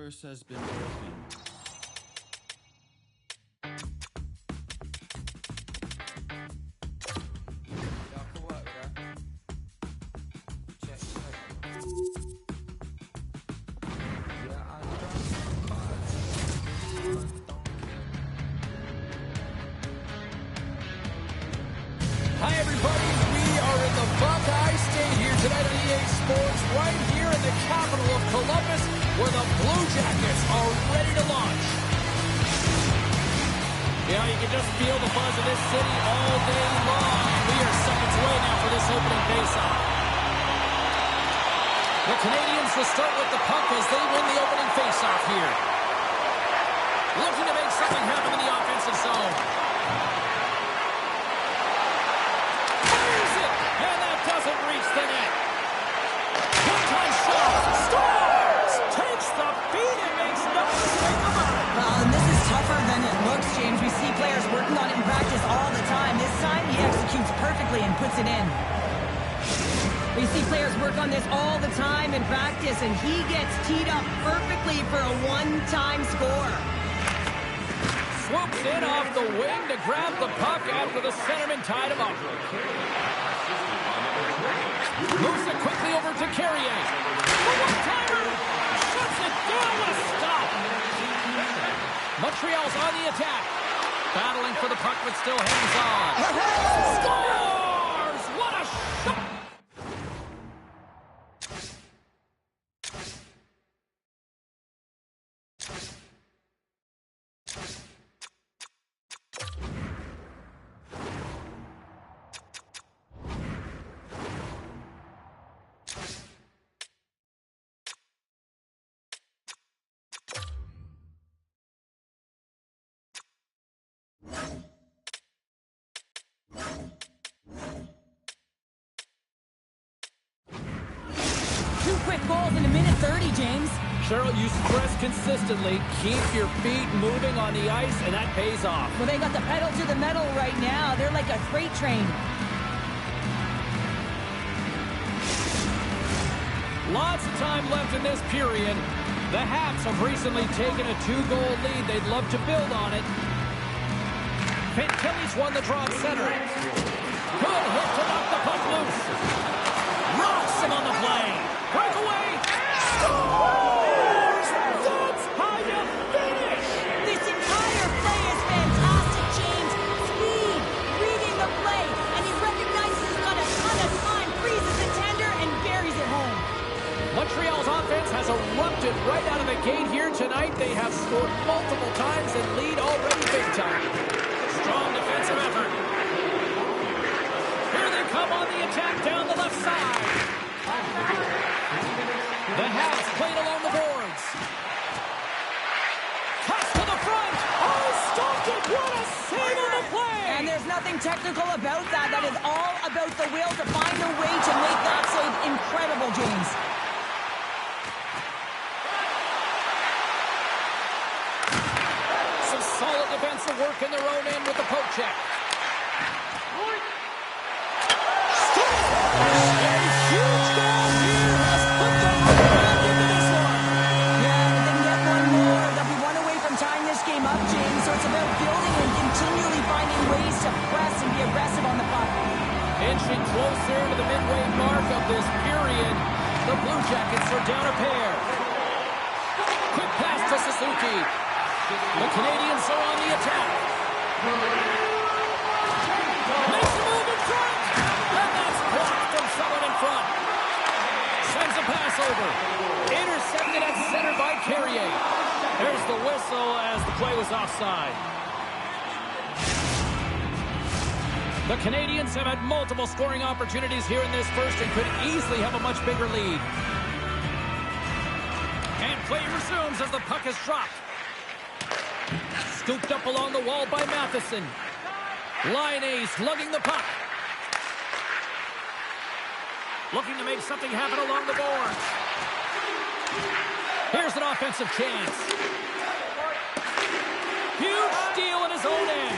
curse has been broken. Hi everybody, we are in the Buckeye State here tonight on EA Sports, right here in the capital of Columbus, where the Blue Jackets are ready to launch. Yeah, you can just feel the buzz of this city all day long. We are seconds away now for this opening faceoff. The Canadians will start with the puck as they win the opening faceoff here. Looking to make something happen in the offensive zone. Doesn't reach the net. One-time shot. Scores! Takes the beat and makes no mistake about it. And this is tougher than it looks, James. We see players working on it in practice all the time. This time, he executes perfectly and puts it in. We see players work on this all the time in practice, and he gets teed up perfectly for a one-time score. Swoops in off the wing to grab the puck after the centerman tied him up. Moves it quickly over to Carrier. The one-timer! Shuts it down with a stop! Montreal's on the attack. Battling for the puck, but still hangs on. Scores! What a shot! Two quick goals in a minute 30, James. Cheryl, you stress consistently, keep your feet moving on the ice, and that pays off. Well, they got the pedal to the metal right now. They're like a freight train. Lots of time left in this period. The Habs have recently taken a 2-goal lead. They'd love to build on it. Kelly's won the draw at center. Good hit to knock the puck loose. Rocks him on the play. Breakaway. Scores! That's how you finish! This entire play is fantastic, James. Speed, reading the play, and he recognizes he's got a ton of time, freezes the tender, and buries it home. Montreal's offense has erupted right out of the gate here tonight. They have scored multiple times and lead already big time. Strong defensive effort. Here they come on the attack down the left side. The Habs played along the boards. Pass to the front. Oh, stopped it. What a save on the play. And there's nothing technical about that. That is all about the will to find a way to make that save incredible, James. Some solid defensive work in their own end with the poke check. Huge goal here has put them right back into this one. Yeah, if they can get one more, they'll be one away from tying this game up, James. So it's about building and continually finding ways to press and be aggressive on the puck. Inching closer to the midway mark of this period, the Blue Jackets are down a pair. Quick pass to Suzuki. The Canadians are on the attack. Makes a move in front. And that's blocked from someone in front. Sends a pass over. Intercepted at center by Carrier. There's the whistle as the play was offside. The Canadians have had multiple scoring opportunities here in this first and could easily have a much bigger lead. And play resumes as the puck is dropped. Scooped up along the wall by Matheson. Line ace lugging the puck. Looking to make something happen along the boards. Here's an offensive chance. Huge steal in his own end.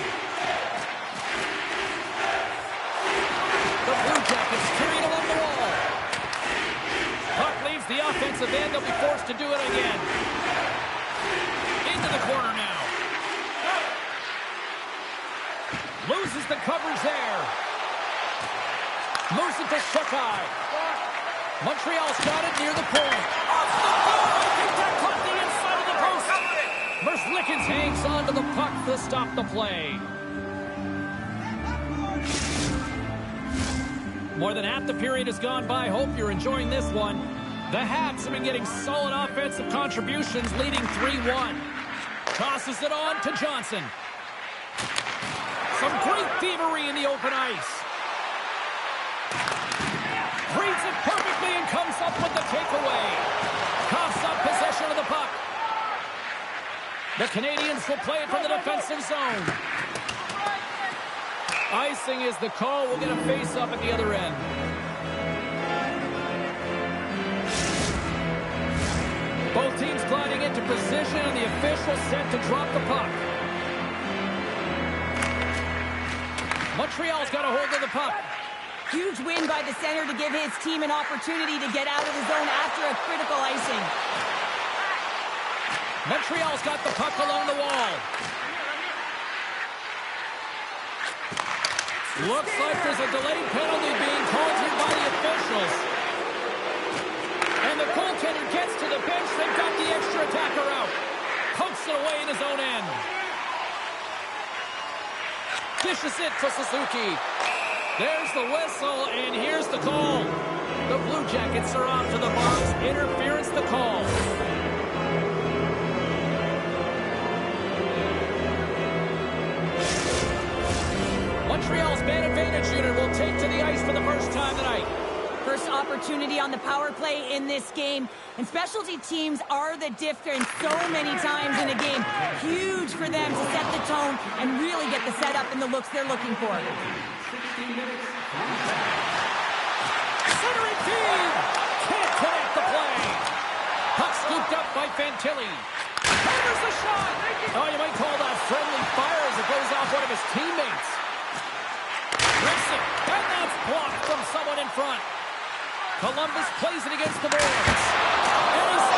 The Blue Jackets carried along the wall. Puck leaves the offensive end. They'll be forced to do it again. corner now. Loses the coverage there. Moves it to Shekai. Montreal's got it near the point. Off the floor. I think that caught the inside of the post. Merzlikins hangs on to the puck to stop the play. More than half the period has gone by. Hope you're enjoying this one. The Habs have been getting solid offensive contributions, leading 3-1. Tosses it on to Johnson. Some great thievery in the open ice. Reads it perfectly and comes up with the takeaway. Coughs up possession of the puck. The Canadians will play it from the defensive zone. Icing is the call. We'll get a face-up at the other end. Both teams gliding into position, and the official set to drop the puck. Montreal's got a hold of the puck. Huge win by the center to give his team an opportunity to get out of the zone after a critical icing. Montreal's got the puck along the wall. Looks like there's a delayed penalty being called here by the officials. And the goaltender gets to the bench. They've got the extra attacker out. Pokes it away in his own end. Dishes it to Suzuki. There's the whistle, and here's the call. The Blue Jackets are off to the box. Interference the call. Montreal's man advantage unit will take to the ice for the first time tonight. First opportunity on the power play in this game. And specialty teams are the difference so many times in a game. Huge for them to set the tone and really get the setup and the looks they're looking for. Centering feed! Can't connect the play. Puck scooped up by Fantilli. Hammers the shot! Oh, you might call that friendly fire as it goes off one of his teammates. Rips it, and that's blocked from someone in front. Columbus plays it against the boards. And he's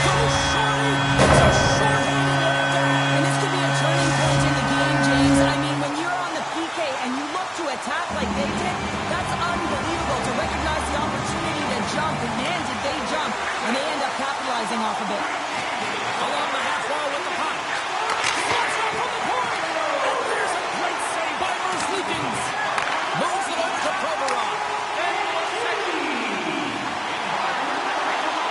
so short. It's a short. And this could be a turning point in the game, James. I mean, when you're on the PK and you look to attack like they did, that's unbelievable to recognize the opportunity to jump. And man, did they jump. And they end up capitalizing off of it. Along the half wall with the puck. Slots up on the point. And there's a great save by Merzlikins. Moves it over to PMLeRoi.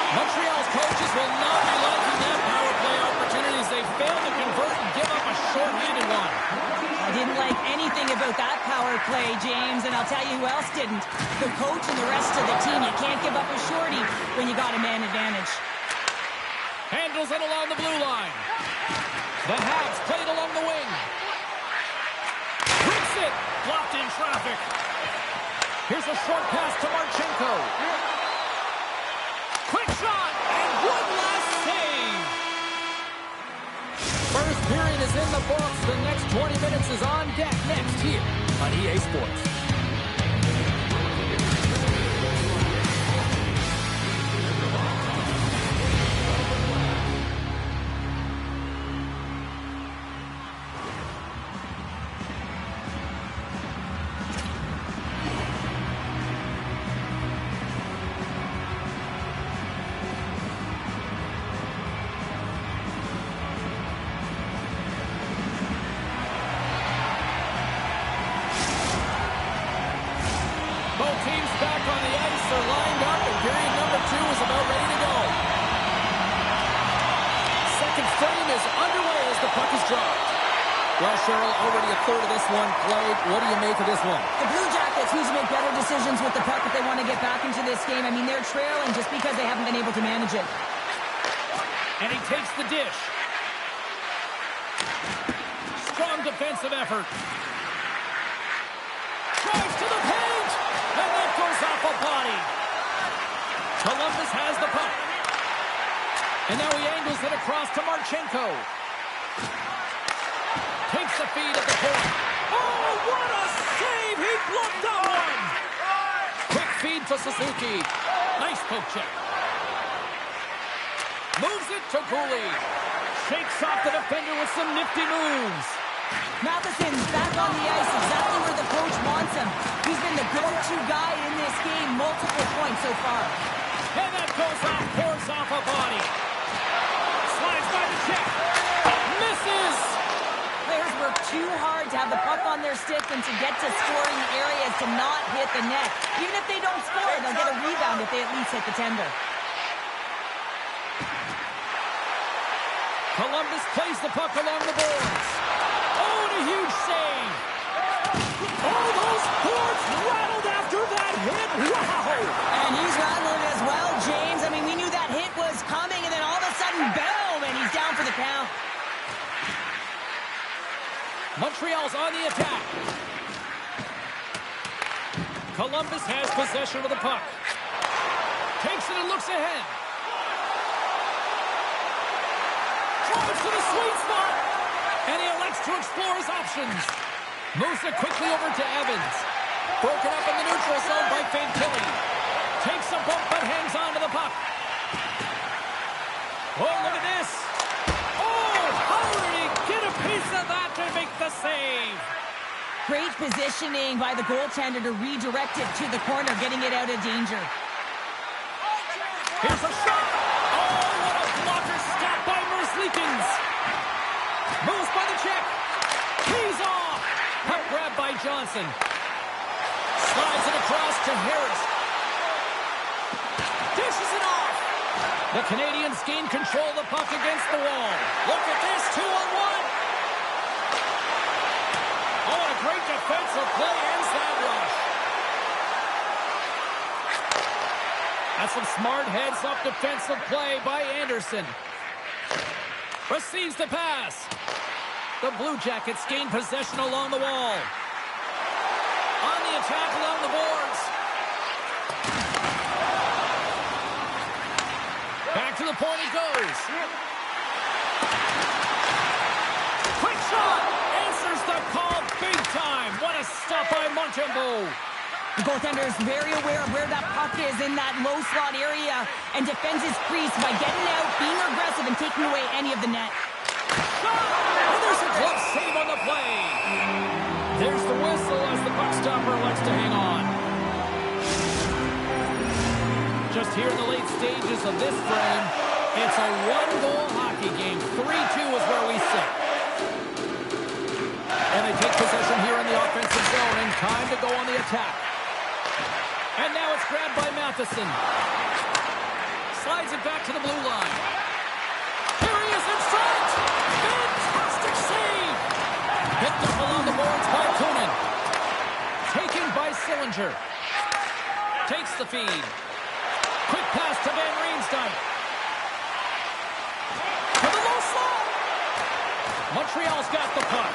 Montreal's coaches will not be liking that power play opportunity as they fail to convert and give up a short-handed one. I didn't like anything about that power play, James, and I'll tell you who else didn't. The coach and the rest of the team. You can't give up a shorty when you got a man advantage. Handles it along the blue line. The Habs play it along the wing. Rips it. Blocked in traffic. Here's a short pass to Marchenko. Quick shot. And one last save. First period is in the books. The next 20 minutes is on deck next here on EA Sports. Both teams back on the ice are lined up, and period number 2 is about ready to go. Second frame is underway as the puck is dropped. Well, Cheryl, already a third of this one played. What do you make of this one? The Blue Jackets need to make better decisions with the puck if they want to get back into this game. I mean, they're trailing just because they haven't been able to manage it. And he takes the dish. Strong defensive effort. Drives to the paint. And that goes off a body. Columbus has the puck. And now he angles it across to Marchenko. Takes the feed at the point. Oh, what a save! He blocked that one! Quick feed to Suzuki. Nice poke check. Moves it to Cooley. Shakes off the defender with some nifty moves. Matheson's back on the ice, exactly where the coach wants him. He's been the go-to guy in this game, multiple points so far. And that goes off, pours off a body. Slides by the check. Misses. Players work too hard to have the puck on their stick and to get to scoring areas to not hit the net. Even if they don't score, they'll get a rebound if they at least hit the tender. Columbus plays the puck along the boards. Oh, and a huge save. Oh, those boards rattled after that hit. Wow. And he's rattling as well, James. I mean, we knew that hit was coming, and then all of a sudden, boom, and he's down for the count. Montreal's on the attack. Columbus has possession of the puck. Takes it and looks ahead. Drives to the sweet spot. And he elects to explore his options. Moves it quickly over to Evans. Broken up in the neutral zone by Fantilli. Takes a bump but hangs on to the puck. Oh, look at this. Oh, how did he get a piece of that to make the save? Great positioning by the goaltender to redirect it to the corner, getting it out of danger. Here's a shot. Oh, what a blocker stop by Merzlikins. Moves by the check. He's off. Puck grab by Johnson. Slides it across to Harris. Dishes it off. The Canadians gain control of the puck against the wall. Look at this, 2-on-1. Oh, a great defensive play ends that rush. That's some smart heads-up defensive play by Anderson. Receives the pass. The Blue Jackets gain possession along the wall. On the attack along the boards. Back to the point it goes. Quick shot. Answers the call big time. What a stop by Montembeault. The goaltender is very aware of where that puck is in that low slot area and defends his crease by getting out, being aggressive, and taking away any of the net. And there's a glove save on the play. There's the whistle as the puck stopper likes to hang on. Just here in the late stages of this frame, it's a one-goal hockey game. 3-2 is where we sit. And they take possession here in the offensive zone, and time to go on the attack. And now it's grabbed by Matheson. Slides it back to the blue line. Here he is in front. Fantastic save. Picked up along the boards by Kunin. Taken by Sillinger. Takes the feed. Quick pass to Van Riemsdyk. To the low slot. Montreal's got the puck.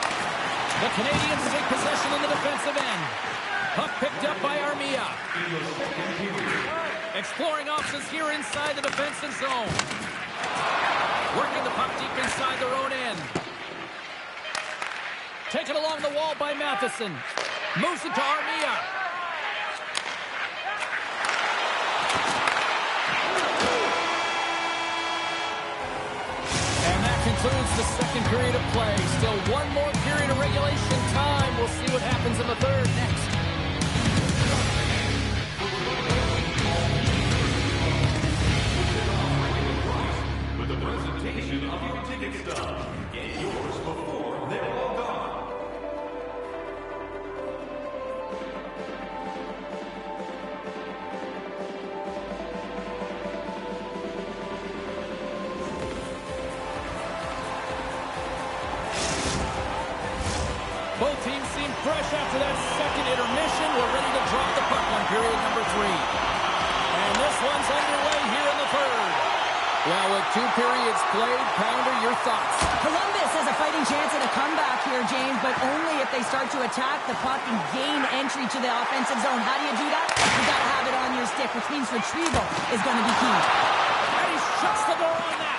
The Canadians take possession in the defensive end. Puck picked up by Armia. Exploring options here inside the defensive zone. Working the puck deep inside their own end. Taken along the wall by Matheson. Moves it to Armia. And that concludes the second period of play. Still one more period of regulation time. We'll see what happens in the third next. With the presentation of your ticket stub. Get yours before they're all gone. Both teams seem fresh after that second intermission. We're ready to drop the puck on period number 3. And this one's underway here in the third. Well, with 2 periods played, Pounder, your thoughts? Columbus has a fighting chance at a comeback here, James, but only if they start to attack the puck and gain entry to the offensive zone. How do you do that? You got to have it on your stick, which means retrieval is going to be key. And he shuts the door on that.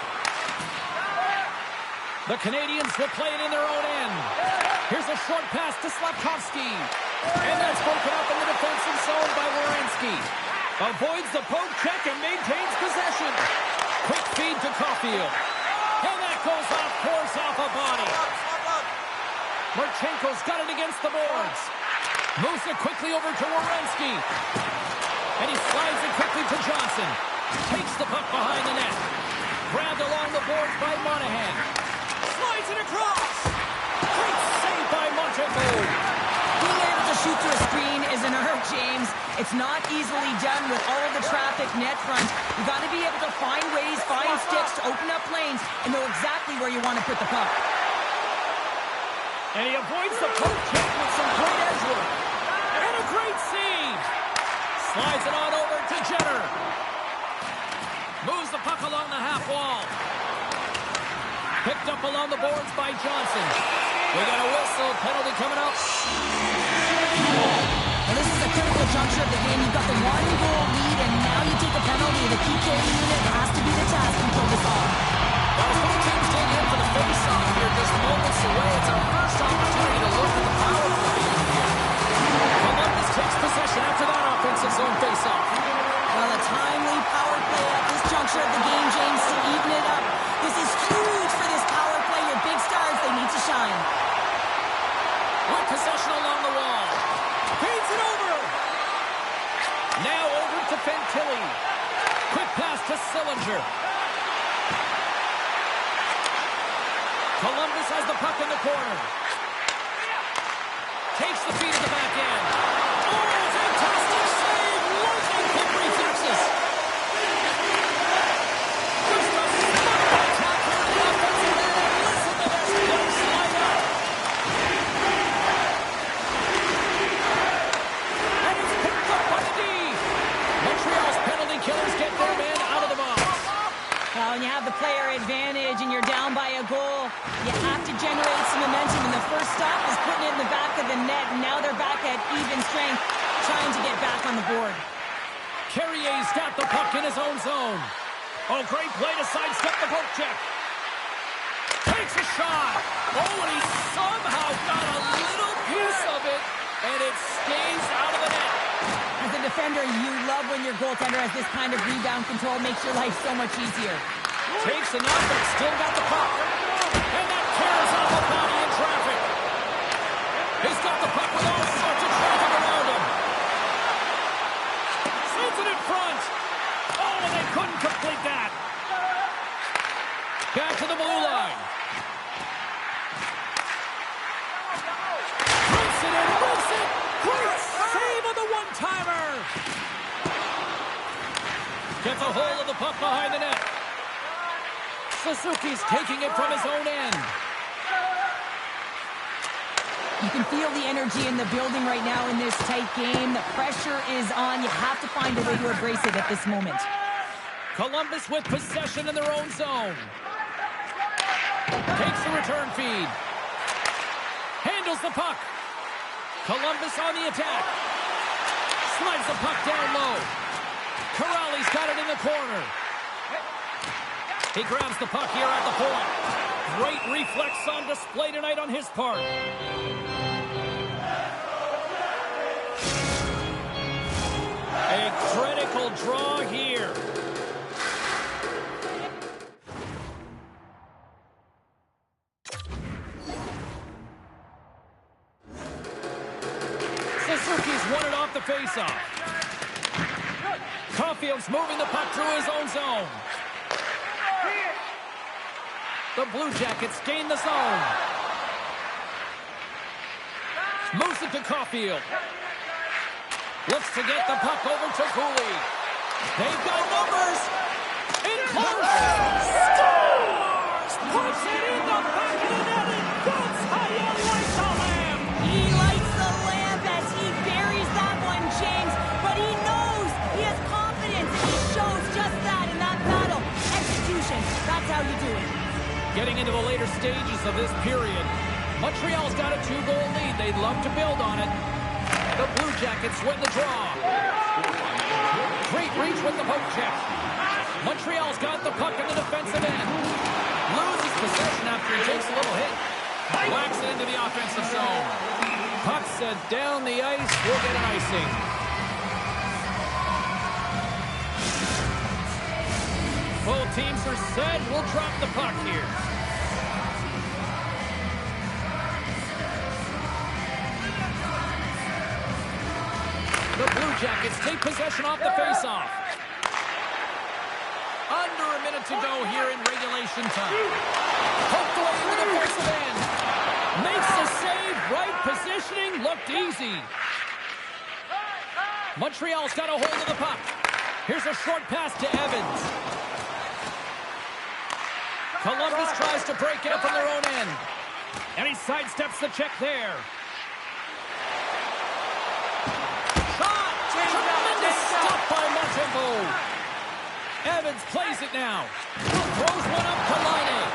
The Canadians will play it in their own end. Here's a short pass to Slafkovsky. And that's broken up in the defensive zone by Werenski. Avoids the poke check and maintains possession. Quick feed to Caulfield. And that goes off course off a body. Marchenko's got it against the boards. Moves it quickly over to Werenski. And he slides it quickly to Johnson. Takes the puck behind the net. Grabbed along the boards by Monahan. Slides it across. Great save by Marchenko. Being able to shoot through a screen is an art, James. It's not easily done with all of the traffic net front. You got to be able to find ways, find sticks to open up lanes and know exactly where you want to put the puck. And he avoids the poke check with some great edge work. And a great save. Slides it on over to Jenner. Moves the puck along the half wall. Picked up along the boards by Johnson. We got a whistle. Penalty coming up. Well, this is a critical juncture of the game. You've got the one-goal lead, and now you take a penalty. The key carrying unit has to be the task to pull this off. Well, both teams dig in for the face-off here just moments away. It's our first opportunity to look at the power play unit here. Columbus takes possession after that offensive zone face-off. Well, a timely power play at this juncture of the game, James, to even it up. This is huge for this power play. Your big stars, they need to shine. With possession along the wall. Feeds it over. Now over to Fantilli. Quick pass to Sillinger. Columbus has the puck in the corner. Takes the feed at the back end. Oh, fantastic save! Lightning quick reflexes. Just a smart attack here in the offensive end, and listen to this place light up. And it's picked up by the D. Montreal's penalty killers get their man out of the box. Well, when you have the player advantage and you're down by a goal, you have to generate some momentum, and the first stop is putting it in the back of the net, and now they're back at even strength, trying to get back on the board. Carrier's got the puck in his own zone. Oh, great play to sidestep the poke check. Takes a shot. Oh, and he somehow got a little piece of it, and it stays out of the net. As a defender, you love when your goaltender has this kind of rebound control. Makes your life so much easier. Takes enough, but still got the puck. And that tears off a body in traffic. He's got the puck with all sorts of traffic around him. Sends it in front. Oh, and they couldn't complete that. Back to the blue line. Rips it and rips it. Great save on the one-timer. Gets a hold of the puck behind the net. Suzuki's taking it from his own end. You can feel the energy in the building right now in this tight game. The pressure is on. You have to find a way to embrace it at this moment. Columbus with possession in their own zone. Takes the return feed. Handles the puck. Columbus on the attack. Slides the puck down low. Corrali's got it in the corner. He grabs the puck here at the point. Great reflex on display tonight on his part. A critical draw here. Suzuki's won it off the faceoff. Caulfield's moving the puck through his own zone. The Blue Jackets gain the zone. Moves it to Caulfield. Looks to get the puck over to Cooley. They've got numbers. In close. Scores! Puts it in the back of the net, and that's how you light the lamp. He lights the lamp as he buries that one, James. But he knows he has confidence, and he shows just that in that battle. Execution. That's how you do it. Getting into the later stages of this period, Montreal's got a 2-goal lead. They'd love to build on it. The Blue Jackets win the draw. Great reach with the poke check. Montreal's got the puck in the defensive end. Loses possession after he takes a little hit. Whacks it into the offensive zone. Puck sent down the ice. We'll get an icing. Both teams are set. We'll drop the puck here. Jackets take possession off the faceoff. Under a minute to go here in regulation time. Poked away into the defensive end. Makes the save. Right positioning. Looked easy. Montreal's got a hold of the puck. Here's a short pass to Evans. Columbus tries to break out from their own end. And he sidesteps the check there. Shot! Tremendous stop by Montembeau. Evans plays it now. Throws one up to Laine.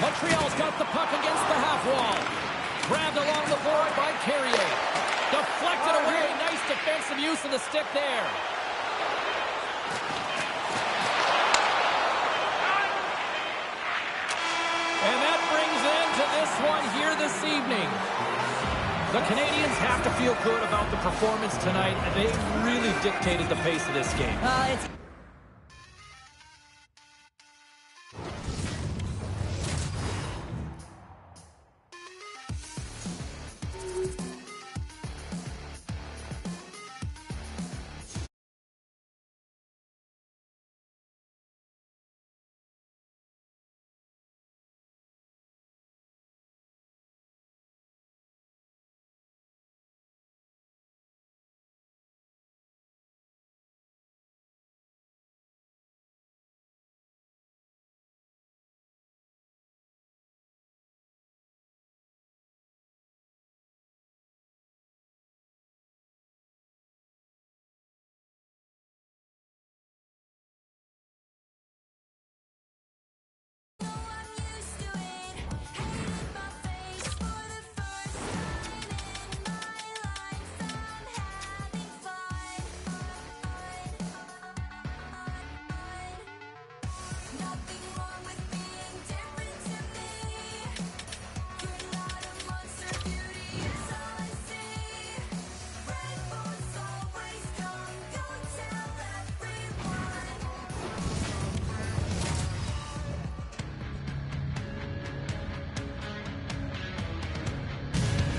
Montreal's got the puck against the half wall. Grabbed along the board by Carrier. Deflected away. Nice defensive use of the stick there. And that brings an end to this one here this evening. The Canadians have to feel good about the performance tonight, and they really dictated the pace of this game.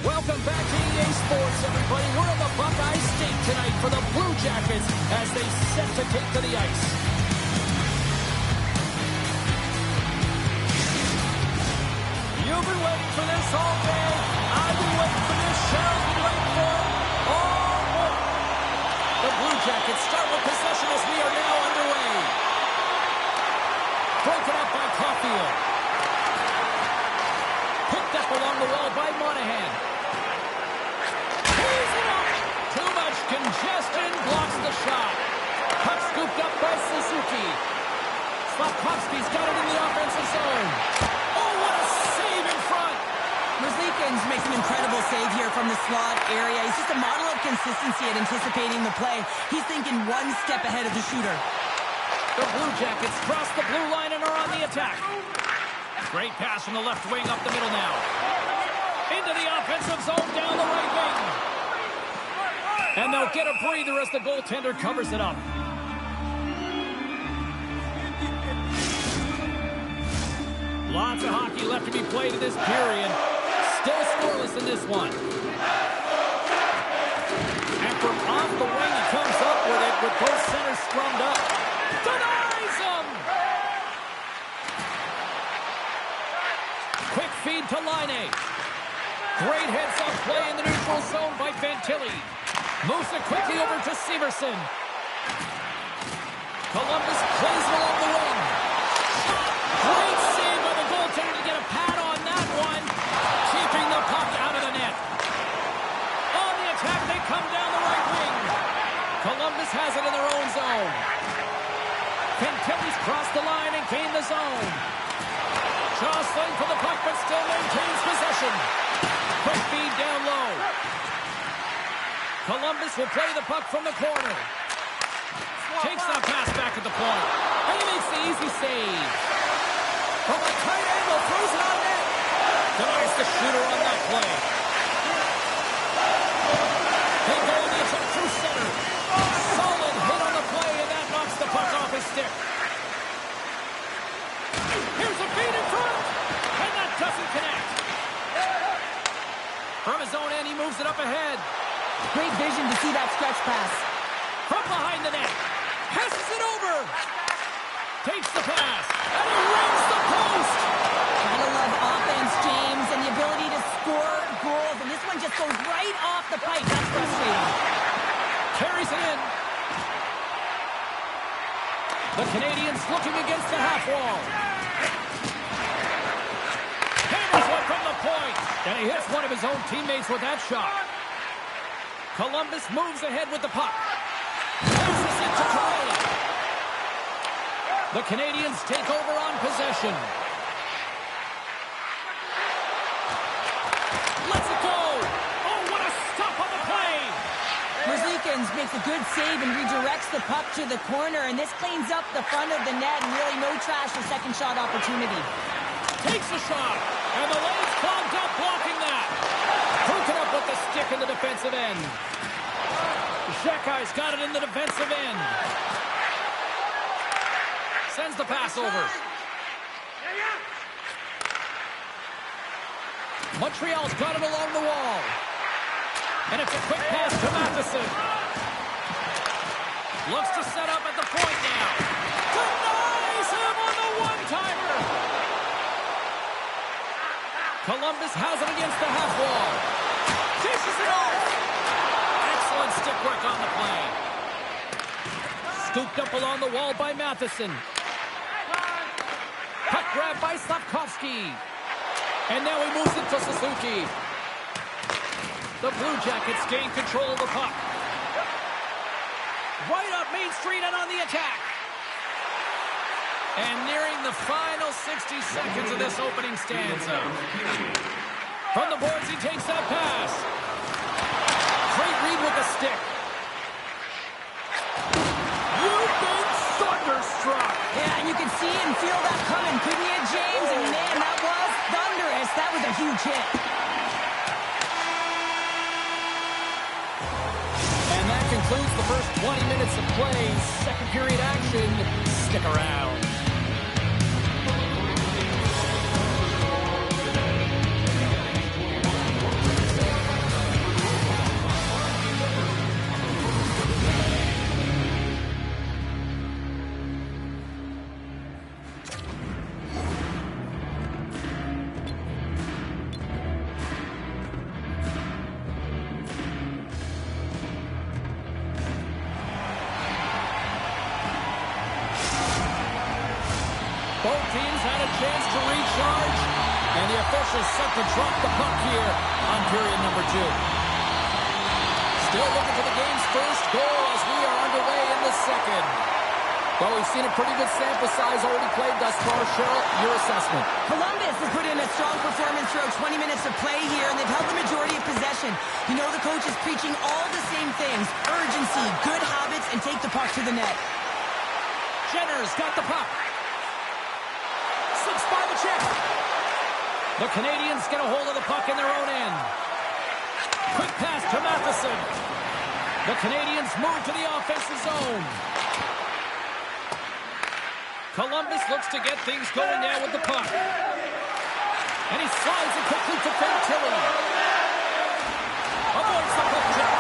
Welcome back to EA Sports, everybody. We're in the Buckeye State tonight for the Blue Jackets as they set to take to the ice. You've been waiting for this all day. I've been waiting for this. Cheryl's been waiting for it all morning. The Blue Jackets start with possession as we are now underway. Broken up by Caulfield. Picked up along the wall by Monahan. Too much congestion blocks the shot. Puck scooped up by Suzuki. Slafkovsky's got it in the offensive zone. Oh, what a save in front. Merzlikins makes an incredible save here from the slot area. He's just a model of consistency at anticipating the play. He's thinking one step ahead of the shooter. The Blue Jackets cross the blue line and are on the attack. Great pass from the left wing up the middle now. Into the offensive zone down the right wing. And they'll get a breather as the goaltender covers it up. Lots of hockey left to be played in this period. Still scoreless in this one. And from off the wing, he comes up with it with both centers scrummed up. Denies him! Quick feed to Laine. Great heads-up play in the neutral zone by Fantilli. Moves it quickly over to Severson. Columbus plays it along the wing. Great save by the goaltender to get a pad on that one. Keeping the puck out of the net. On the attack, they come down the right wing. Columbus has it in their own zone. Fantilli's crossed the line and gained the zone. Jostling for the puck, but still maintains possession. Quick feed down low. Columbus will play the puck from the corner. Takes that pass back at the point. And he makes the easy save. From a tight angle, throws it on net. Denies the shooter on that play. He'll go on the attack through center. Solid hit on the play, and that knocks the puck off his stick. Here's a feed in front. And that doesn't connect. From his own end, he moves it up ahead. Great touch pass. From behind the net. Passes it over. Takes the pass. And he rings the post. Gotta love offense, James, and the ability to score goals. And this one just goes right off the pipe. That's frustrating. Carries it in. The Canadians looking against the half wall. Hammers one from the point. And he hits one of his own teammates with that shot. Columbus moves ahead with the puck. Passes it to Torella. The Canadians take over on possession. Let's it go. Oh, what a stop on the play. Merzlikins makes a good save and redirects the puck to the corner, and this cleans up the front of the net and really no trash for second shot opportunity. Takes a shot, and the lane's clogged up blocking that. Hooking up with the stick in the defensive end. Shekai's got it in the defensive end. Sends the pass over. Montreal's got it along the wall. And it's a quick pass to Matheson. Looks to set up at the point now. Denies him on the one-timer. Columbus has it against the half wall. Dishes it off. Excellent stick work on the play. Scooped up along the wall by Matheson. Puck grab by Slavkovsky. And now he moves it to Suzuki. The Blue Jackets gain control of the puck. Right up Main Street and on the attack. And nearing the final 60 seconds of this opening stanza. From the boards, he takes that pass. Great read with the stick. You've been thunderstruck. Yeah, and you can see and feel that coming, couldn't you, James? And man, that was thunderous. That was a huge hit. And that concludes the first 20 minutes of play. Second period action. Stick around. Both teams had a chance to recharge, and the officials set to drop the puck here on period number 2. Still looking for the game's first goal as we are underway in the second. Well, we've seen a pretty good sample size already played thus far. Cheryl, your assessment. Columbus has put in a strong performance throughout 20 minutes of play here, and they've held the majority of possession. You know the coach is preaching all the same things: urgency, good habits, and take the puck to the net. Jenner's got the puck. Slips by the check. The Canadians get a hold of the puck in their own end. Quick pass to Matheson. The Canadians move to the offensive zone. Columbus looks to get things going now with the puck. And he slides it quickly to Fantilli. Avoids the puck check.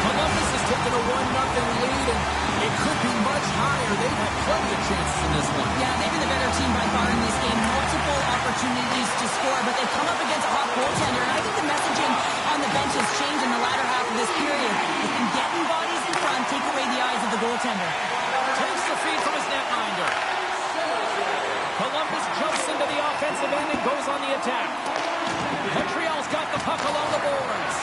Columbus has taken a 1-0 lead, and it could be much higher. They've had plenty of chances in this one. Yeah, they've been the better team by far in this game. Multiple opportunities to score, but they come up against a hot goaltender. And I think the messaging on the bench has changed in the latter half of this period. They can get in bodies in front, take away the eyes of the goaltender. Takes the feed from his netminder. Columbus jumps into the offensive end and goes on the attack. Montreal's got the puck along the boards.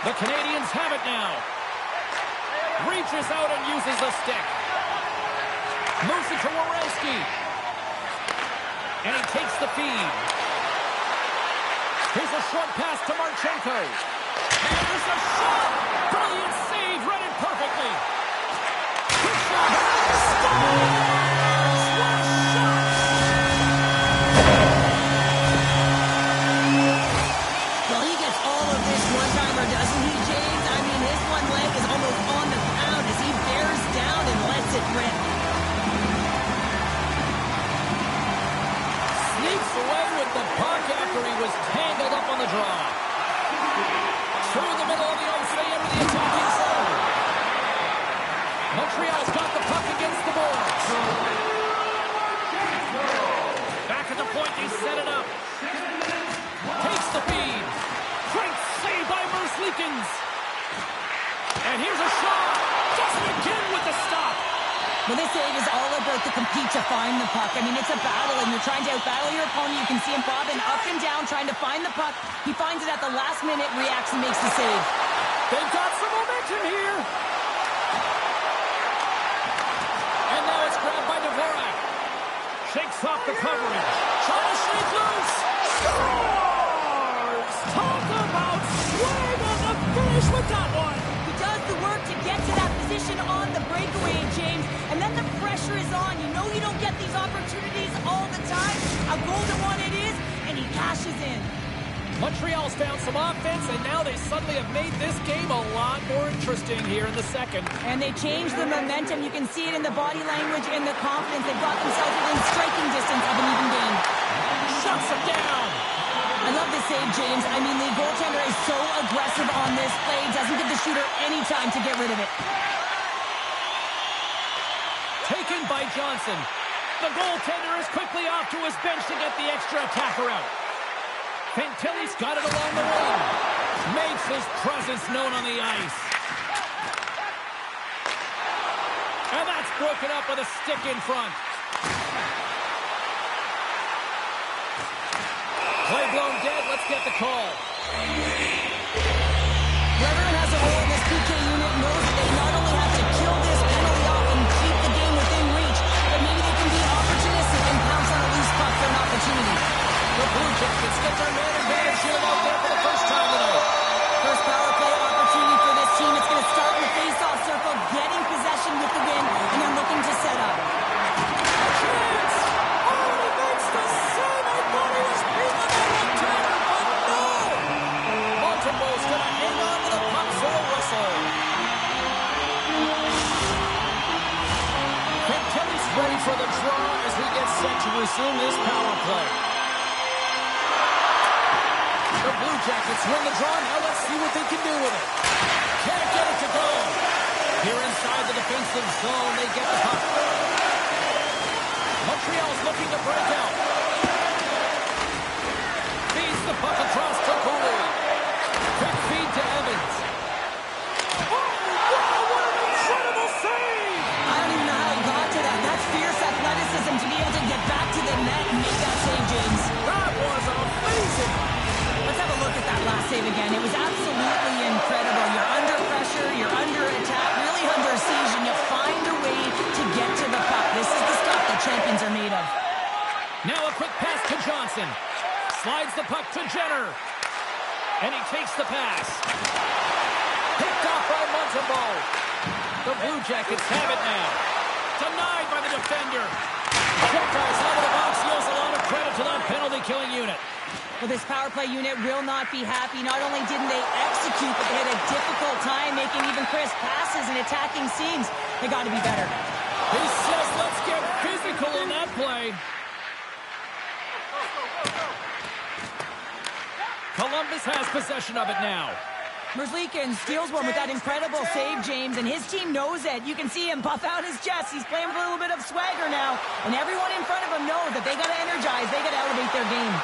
The Canadians have it now. Reaches out and uses the stick. Moves it to Warilski. And he takes the feed. Here's a short pass to Marchenko. And there's a shot. Brilliant save, read it perfectly. Good shot. Scores! What a shot! Well, he gets all of this one-timer, doesn't he, James? I mean, his one leg is almost on the ground as he bears down and lets it rip. about the compete to find the puck. I mean, it's a battle, and you're trying to outbattle your opponent. You can see him bobbing up and down, trying to find the puck. He finds it at the last minute, reacts and makes the save. They've got some momentum here. And now it's grabbed by PMLeRoi. Shakes off the coverage. Trying to shake loose. Scores! Talk about swing on the finish with that one. He does the work to get to that position on the breakaway, James. And then the pressure is on. You know you don't get these opportunities all the time. A golden one it is, and he cashes in. Montreal's found some offense, and now they suddenly have made this game a lot more interesting here in the second. And they changed the momentum. You can see it in the body language and the confidence. They brought themselves within striking distance of an even game. Shuts him down. I love this save, James. I mean, the goaltender is so aggressive on this play. Doesn't give the shooter any time to get rid of it. Taken by Johnson. The goaltender is quickly off to his bench to get the extra attacker out. Fantilli's got it along the wing. Makes his presence known on the ice. And that's broken up with a stick in front. Play blown dead. Let's get the call. Everyone has a role in this PK unit knows that they not only have to kill this penalty off and keep the game within reach, but maybe they can be opportunistic and pounce on a loose puck for an opportunity. The Blue Jackets get their man advantage here out there for the first time tonight. First power play opportunity for this team. It's going to start in the face-off circle, getting possession with the win, and then looking to set up. A chance! Oh, he makes the save! I thought he was beating the left-hander, but no! Montembeau's going to hang on to the puck for a whistle. Fantilli's ready for the draw as we get set to resume this power play. The Blue Jackets win the draw. Now let's see what they can do with it. Can't get it to go. Here inside the defensive zone, they get the puck. Montreal's looking to break out. Feeds the puck across to Cooley. Quick feed to Evans. Oh, wow, what an incredible save! I don't even know how he got to that. That's fierce athleticism to be able to get back to the net and make that save, James. That was amazing! Let's have a look at that last save again. It was absolutely incredible. You're under pressure, you're under attack, really under siege, and you find a way to get to the puck. This is the stuff that champions are made of. Now a quick pass to Johnson. Slides the puck to Jenner. And he takes the pass. Picked off by Montembeau. The Blue Jackets have it now. Denied by the defender. Checkers out of the box. He owes a lot of credit to that penalty-killing unit. Well, this power play unit will not be happy. Not only didn't they execute, but they had a difficult time making even crisp passes and attacking seams. They got to be better. He says, let's get physical on that play. Columbus has possession of it now. Merzlikins steals one with that incredible save, James, and his team knows it. You can see him puff out his chest. He's playing with a little bit of swagger now, and everyone in front of him knows that they got to energize. They got to elevate their game.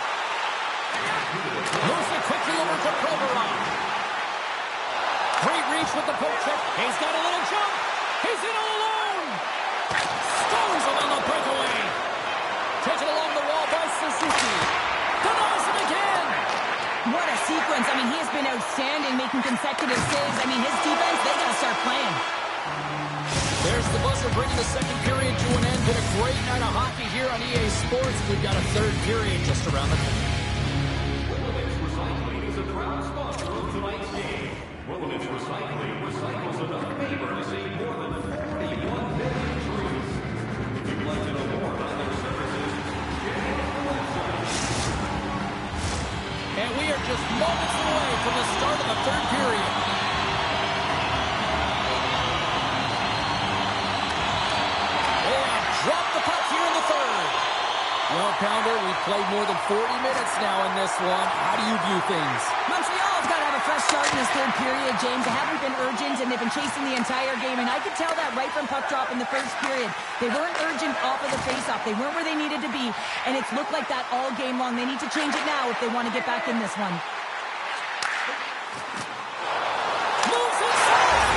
Moves it quickly over to PMLeRoi. Great reach with the poke check. He's got a little jump. He's in all alone. Stones him on the breakaway. Taken along the wall by Suzuki. Denies him again. What a sequence. I mean, he has been outstanding, making consecutive saves. I mean, his defense, they got to start playing. There's the buzzer bringing the second period to an end. Been a great night of hockey here on EA Sports. We've got a third period just around the corner. Recycling is a proud sponsor of tonight's game. Wilderness Recycling recycles enough paper to save more than 41 million trees. If you'd like to know more about their services, check out the website. And we are just moments away from the start of the third period. They have dropped the puck here in the third. Well, Pounder, we've played more than 40 minutes now in this one. How do you view things? Montreal's got to have a fresh start in this third period, James. They haven't been urgent, and they've been chasing the entire game. And I could tell that right from puck drop in the first period. They weren't urgent off of the faceoff. They weren't where they needed to be, and it's looked like that all game long. They need to change it now if they want to get back in this one. Moves inside!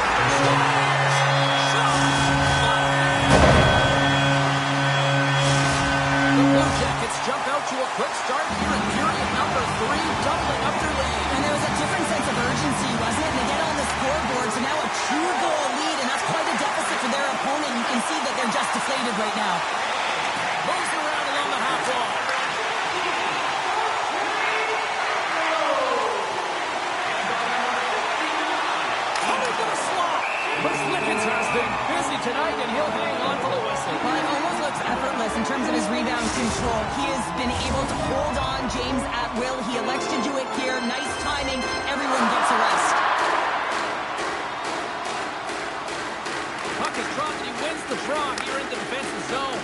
in terms of his rebound control. He has been able to hold on James at will. He elects to do it here. Nice timing. Everyone gets a rest. Puck is dropped and he wins the draw here in the defensive zone.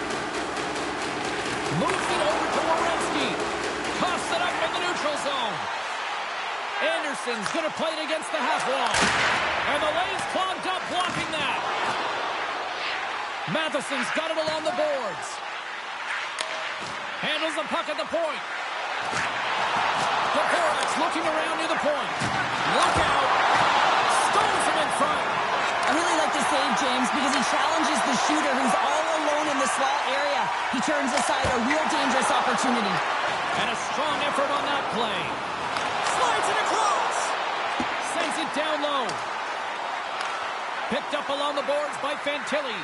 Moves it over to Werenski. Tossed it up in the neutral zone. Anderson's going to play it against the half wall. And the lane's clogged up blocking that. Matheson's got it along the boards. Handles the puck at the point. Dvorak's looking around near the point. Look out. Stones him in front. I really like the save, James, because he challenges the shooter who's all alone in the slot area. He turns aside a real dangerous opportunity. And a strong effort on that play. Slides it across. Sends it down low. Picked up along the boards by Fantilli.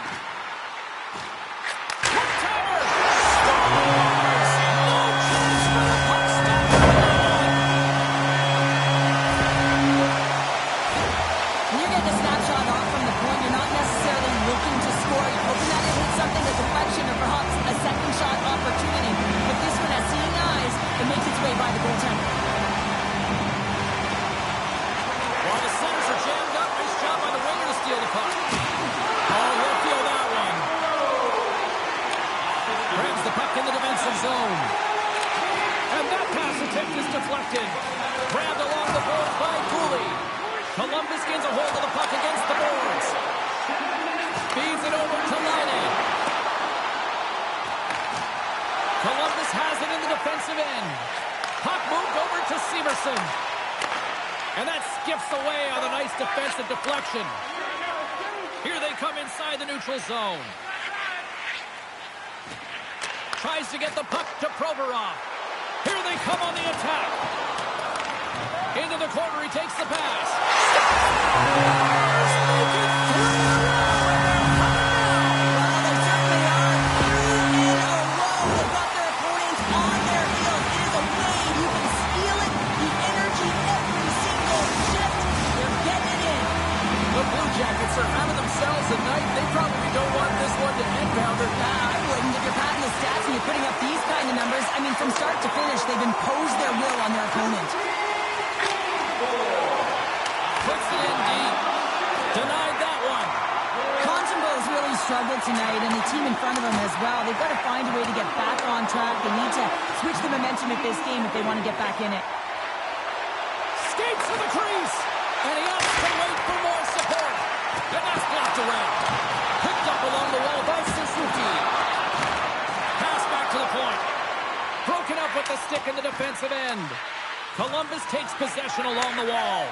One-timer. Scores! No chance for the puck stop. When you're getting a snapshot off from the point, you're not necessarily looking to score. You're hoping that it hits something, a deflection, or perhaps a second shot opportunity. But this one, as seeing eyes, it makes its way by the goaltender. While the centers are jammed up, nice job by the winger to steal the puck. Oh, he'll feel that one. Grabs the puck in the defensive zone. And that pass attempt is deflected. Grabbed along the boards by Cooley. Columbus gains a hold of the puck against the boards. Feeds it over to Laine. Columbus has it in the defensive end. Puck moved over to Severson. And that skips away on a nice defensive deflection. Here they come inside the neutral zone. Tries to get the puck to Provorov. Here they come on the attack. Into the corner, he takes the pass. Jackets are having themselves a night. They probably don't want this one to end, Pounder. I wouldn't. If you're padding the stats and you're putting up these kind of numbers, I mean, from start to finish, they've imposed their will on their opponent. Puts it in deep. Denied that one. Contenbo's really struggled tonight, and the team in front of them as well. They've got to find a way to get back on track. They need to switch the momentum of this game if they want to get back in it. Skates to the crease, and he has to wait for more support. And that's blocked around. Picked up along the wall by Suzuki. Pass back to the point. Broken up with the stick in the defensive end. Columbus takes possession along the wall.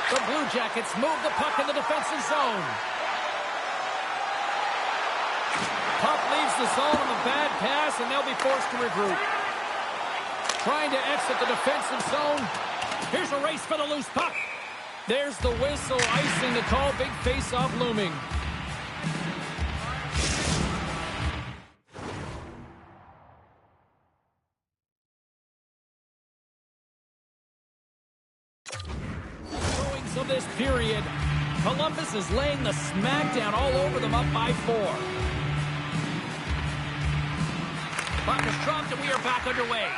The Blue Jackets move the puck in the defensive zone. Puck leaves the zone on a bad pass, and they'll be forced to regroup. Trying to exit the defensive zone. Here's a race for the loose puck. There's the whistle, icing the call, big face-off looming. Goings of this period, Columbus is laying the smackdown all over them, up by 4. Puck is dropped and we are back underway.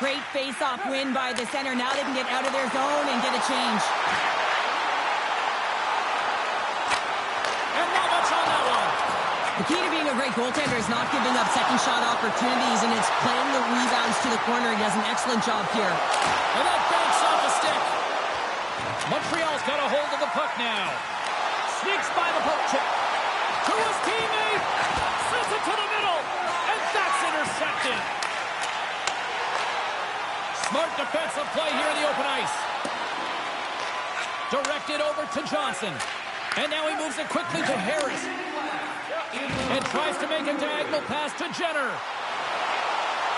Great face-off win by the center. Now they can get out of their zone and get a change. And not much on that one. The key to being a great goaltender is not giving up second shot opportunities, and it's playing the rebounds to the corner. He does an excellent job here. And that banks off a stick. Montreal's got a hold of the puck now. Sneaks by the poke check. To his teammate. Sends it to the middle. And that's intercepted. Smart defensive play here in the open ice. Directed over to Johnson. And now he moves it quickly to Harris. And tries to make a diagonal pass to Jenner.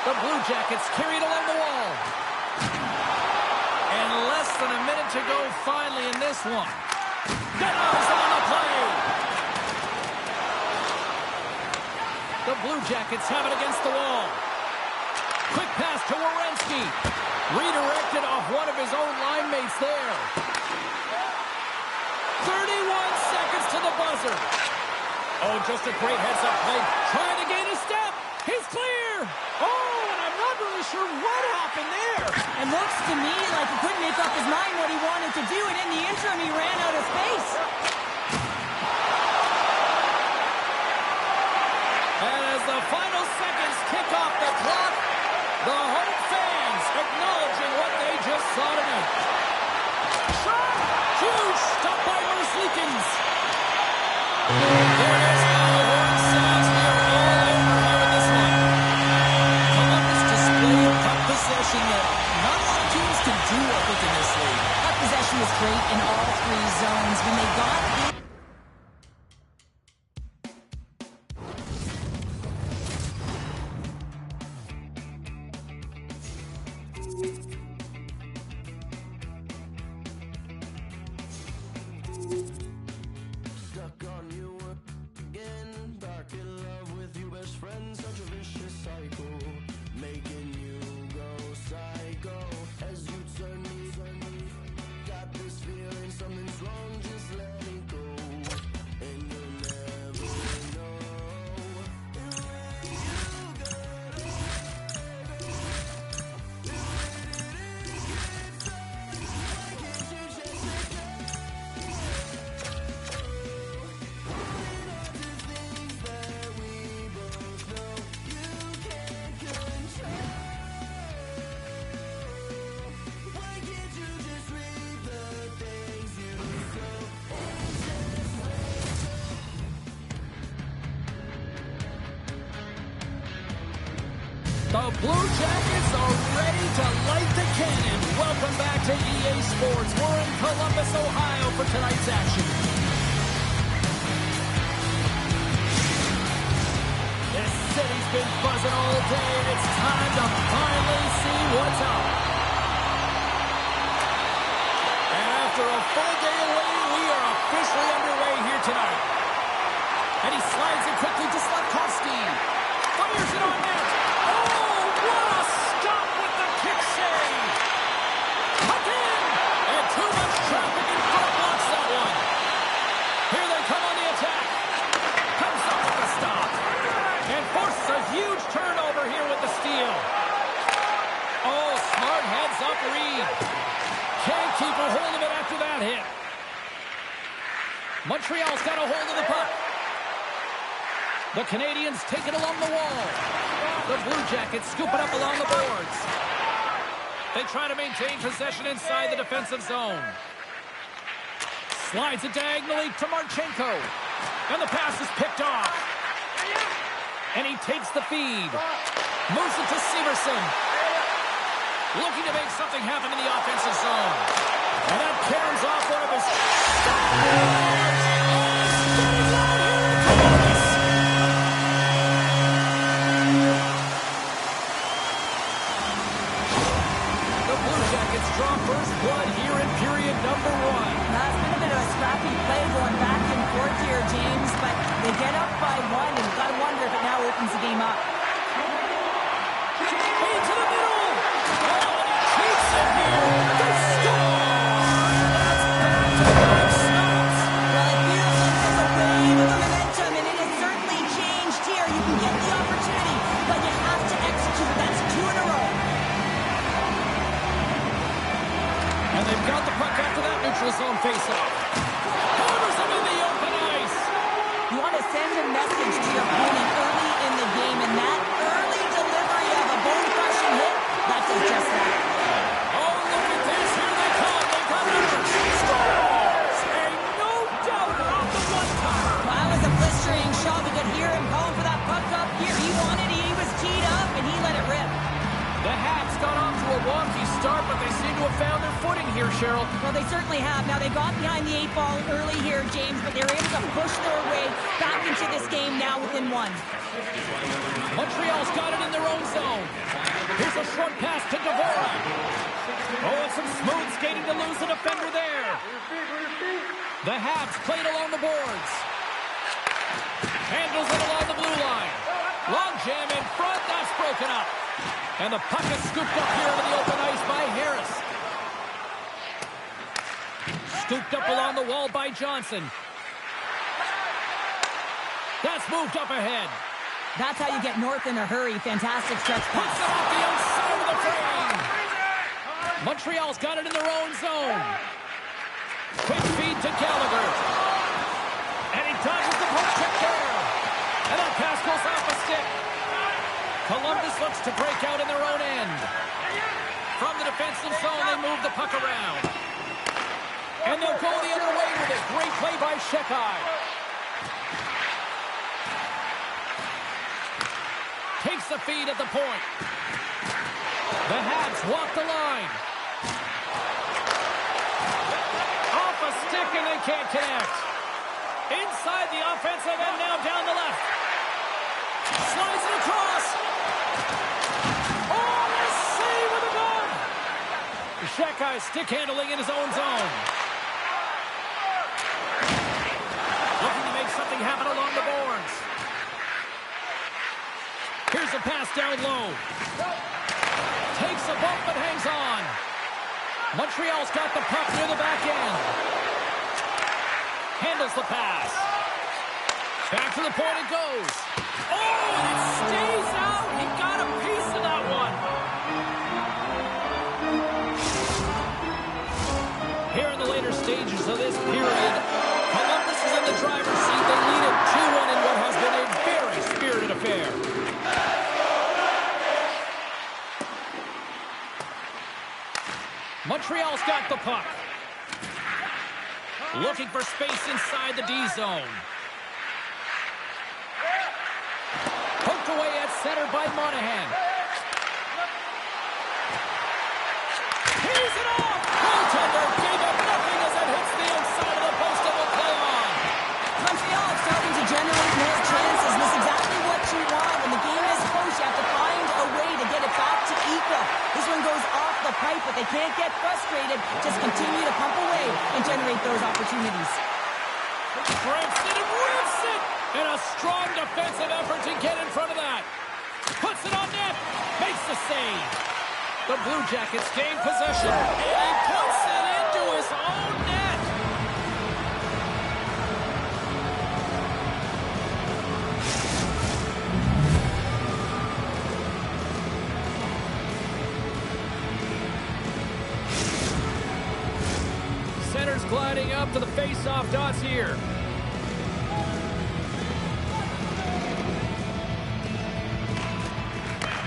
The Blue Jackets carried along the wall. And less than a minute to go finally in this one. Denner's on the play. The Blue Jackets have it against the wall. Quick pass to Werenski. Redirected off one of his own line mates there. 31 seconds to the buzzer. Oh, just a great heads-up play. Trying to gain a step. He's clear. Oh, and I'm not really sure what happened there. It looks to me like he couldn't make up his mind what he wanted to do, and in the interim, he ran out of space. And as the final seconds kick off the clock, the home fans acknowledging what they just saw tonight. Shot! Huge stop by Merzlikins. There it is now. The horn sounds. We are all over here in this one. Columbus displayed puck possession that not a lot of teams can do, I think, in this league. Puck possession was great in all three zones. When they got in The Blue Jackets are ready to light the cannon. Welcome back to EA Sports. We're in Columbus, Ohio for tonight's action. This city's been buzzing all day, and it's time to finally see what's up. And after a full day of waiting, we are officially underway here tonight. And he slides it quickly to Slavkovsky. Fires it on net. Oh, what a stop with the kick save. Puck in. And too much traffic in front blocks that one. Here they come on the attack. Comes up with the stop. And forces a huge turnover here with the steal. Oh, smart heads-up read. Can't keep a hold of it after that hit. Montreal's got a hold of the puck. The Canadians take it along the wall. The Blue Jackets scoop it up along the boards. They try to maintain possession inside the defensive zone. Slides it diagonally to Marchenko. And the pass is picked off. And he takes the feed. Moves it to Severson. Looking to make something happen in the offensive zone. And that carries off one of his... Draw first blood here in period number 1. That's been a bit of a scrappy play going back and forth here, James, but they get up by 1, and you've got to wonder if it now opens the game up. Hey, to the middle! Oh, and he cheats it here! They score! That's back-to-back stops! Well, it feels like there's a wave of momentum, and it has certainly changed here. You can get the opportunity, but you have to execute. That's 2 in a row. And they've got the puck after that neutral zone faceoff. Hammers him in the open ice. You want to send a message to your opponent early in the game, and that early delivery of a bone-crushing hit, that does just that. Oh, look at this. Here they come. They come over. Scores! And no doubt off the one-time. Well, that was a blistering shot. We could hear him calling for that puck up here. He wanted it. He was teed up, and he let it rip. The Habs got off to a wonky start, but they seem to have found their footing here, Cheryl. Well, they certainly have. Now, they got behind the 8 ball early here, James, but they were able to push their way back into this game now within 1. Montreal's got it in their own zone. Here's a short pass to Dvorak. Oh, and some smooth skating to lose the defender there. The Habs played along the boards. Handles it along the blue line. Long jam in front. That's broken up. And the puck is scooped up here into the open ice by Harris. Scooped up along the wall by Johnson. That's moved up ahead. That's how you get north in a hurry. Fantastic stretch Puts pass. it off the outside of the frame. Montreal's got it in their own zone. Quick feed to Gallagher. And he dodges the poke check there. And that pass goes off a stick. Columbus looks to break out in their own end. From the defensive zone, they move the puck around. And they'll go the other way with it. Great play by Shekai. Takes the feed at the point. The Habs walk the line. Off a stick and they can't connect. Inside the offensive end now down the left. Slides it across. Oh, what a save with the glove. Shekai stick handling in his own zone. Looking to make something happen along the boards. Here's a pass down low. Takes a bump but hangs on. Montreal's got the puck near the back end. Handles the pass. Back to the point it goes. Oh, and it stays out. He got a piece of that one. Here in the later stages of this period, Columbus is in the driver's seat. They lead it 2-1 in what has been a very spirited affair. Montreal's got the puck. Looking for space inside the D zone. Poked away at center by Monahan. He's it off! Goaltender gave up nothing as it hits the outside of the post and will play on. Montreal is starting to generate more chances. This is exactly what you want. When the game is close, you have to find a way to get it back to equal. This one goes off the pipe, but they can't get frustrated. Just continue to pump away and generate those opportunities. Breaks it and rips it! And a strong defensive effort to get in front of that. Puts it on net. Makes the save. The Blue Jackets gain possession. And he puts it into his own net. Center's gliding up to the face-off dots here.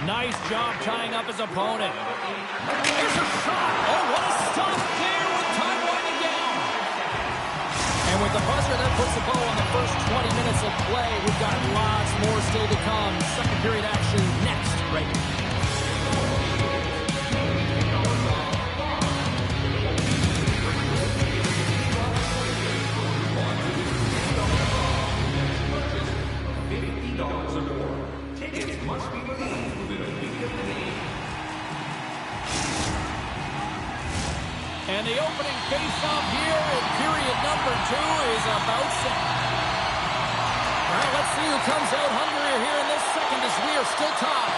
Nice job tying up his opponent. Here's a shot. Oh, what a stop there with time winding down. And with the buzzer, that puts the bow on the first 20 minutes of play. We've got lots more still to come. Second period action next, right here. And the opening face-off here in period number 2 is about set. All right, let's see who comes out hungrier here in this second as we are still tied.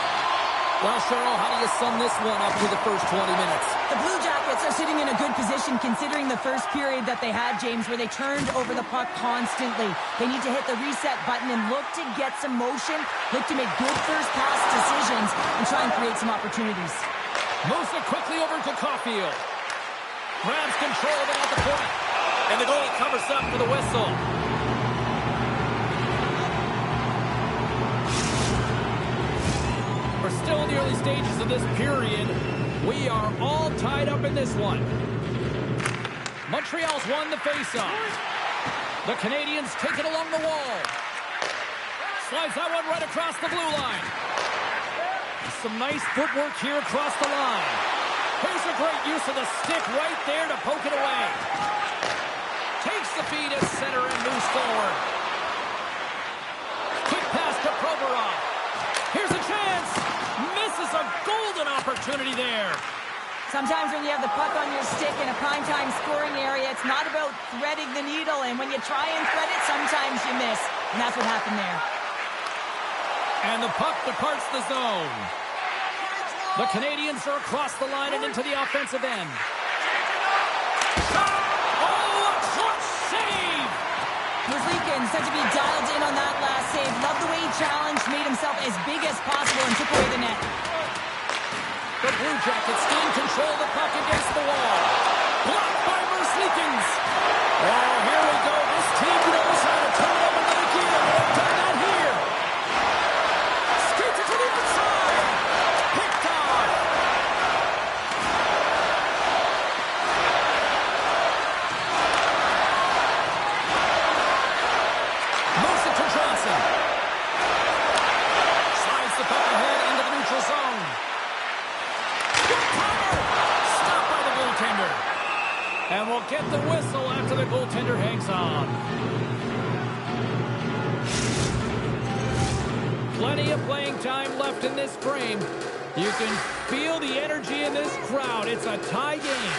Well, Cheryl, how do you sum this one up to the first 20 minutes? The Blue Jackets are sitting in a good position considering the first period that they had, James, where they turned over the puck constantly. They need to hit the reset button and look to get some motion, look to make good first pass decisions, and try and create some opportunities. Moves it quickly over to Caulfield. Grabs control of it at the point. And the goalie covers up for the whistle. We're still in the early stages of this period. We are all tied up in this one. Montreal's won the faceoff. The Canadians take it along the wall. Slides that one right across the blue line. Some nice footwork here across the line. Here's a great use of the stick right there to poke it away. Takes the feed at center and moves forward. Quick pass to Provorov. Here's a chance. Misses a golden opportunity there. Sometimes when you have the puck on your stick in a primetime scoring area, it's not about threading the needle. And when you try and thread it, sometimes you miss. And that's what happened there. And the puck departs the zone. The Canadians are across the line and into the offensive end. Oh, a clutch save! Muslikin said to be dialed in on that last save. Love the way he challenged, made himself as big as possible, and took away the net. The Blue Jackets gain control of the puck against the wall. Blocked by Merzlikins. Oh, here we go. This team knows how to turn up another gear. They've done that here. Skates it to the inside. Picked off. Moves it to Johnson. Slides the puck ahead into the neutral zone. Stopped by the goaltender. And we'll get the whistle after the goaltender hangs on. Plenty of playing time left in this frame. You can feel the energy in this crowd. It's a tie game.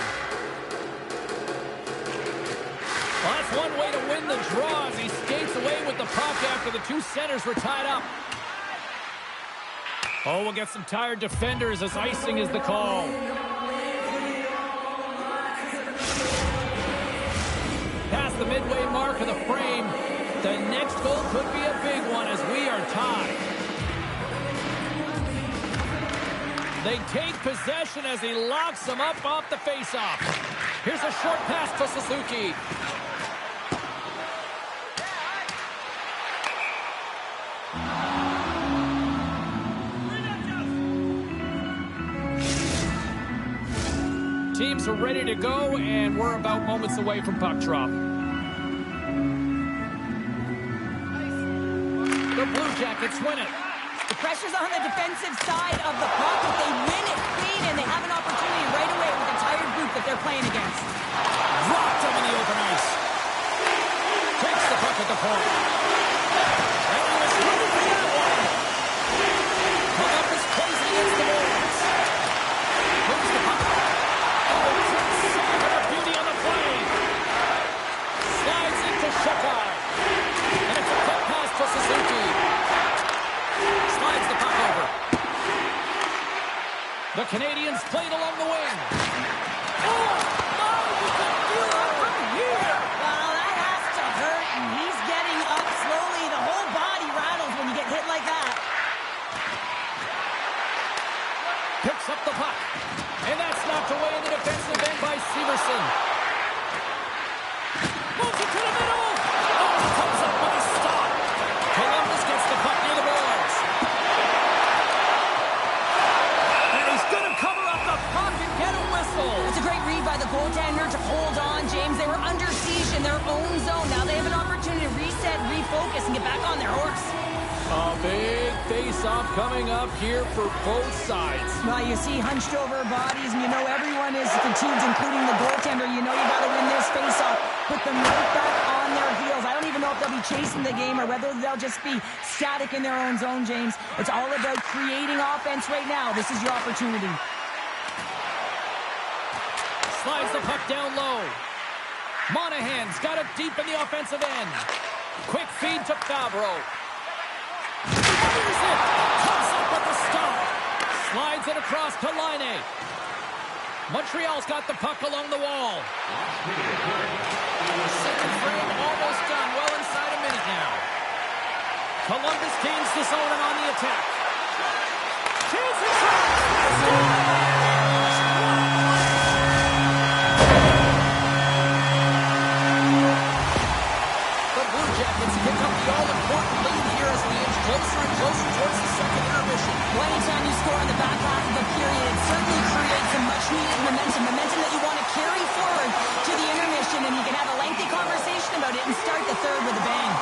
Well, that's one way to win the draw as he skates away with the puck after the two centers were tied up. Oh, we'll get some tired defenders as icing is the call. Past the midway mark of the frame, the next goal could be a big one as we are tied. They take possession as he locks them up off the faceoff. Here's a short pass to Suzuki. Teams are ready to go, and we're about moments away from puck drop. The Blue Jackets win it. The pressure's on the defensive side of the puck. If they win it clean, and they have an opportunity right away with a tired group that they're playing against. Rocked him in the open ice. Takes the puck at the point. And he was ready for that one. Columbus plays it against the Wolves. Moves the puck. Beauty on the play. Slides into Shekai. And it's a cut pass to Suzuki. Slides the puck over. The Canadians played along the wing. Oh, you can feel it from here. Well, that has to hurt, and he's getting up slowly. The whole body rattles when you get hit like that. Picks up the puck. And that's knocked away in the defensive end by Severson. Moves it to the middle. Oh, comes up with a stop. Columbus gets the puck near the boards. And he's going to cover up the puck and get a whistle. It's a great read by the goaltender to hold on, James. They were under siege in their own zone. Now they have an opportunity to reset, refocus, and get back on their horse. A big face-off coming up here for both sides. Well, you see hunched over bodies, and you know everyone is fatigued, including the goaltender. You know you got to win this face-off. Put them right back on their heels. I don't even know if they'll be chasing the game or whether they'll just be static in their own zone, James. It's all about creating offense right now. This is your opportunity. Slides the puck down low. Monahan's got it deep in the offensive end. Quick feed to Favreau. Fires it. Comes up with the stop. Slides it across to Laine. Montreal's got the puck along the wall. Second frame almost done. Well inside a minute now. Columbus gains the zone and on the attack. Chance and shot. Jackets pick up the all-important lead here as we inch closer and closer towards the second intermission. Well, anytime you score in the back half of the period, it certainly creates some much-needed momentum that you want to carry forward to the intermission, and you can have a lengthy conversation about it and start the third with a bang.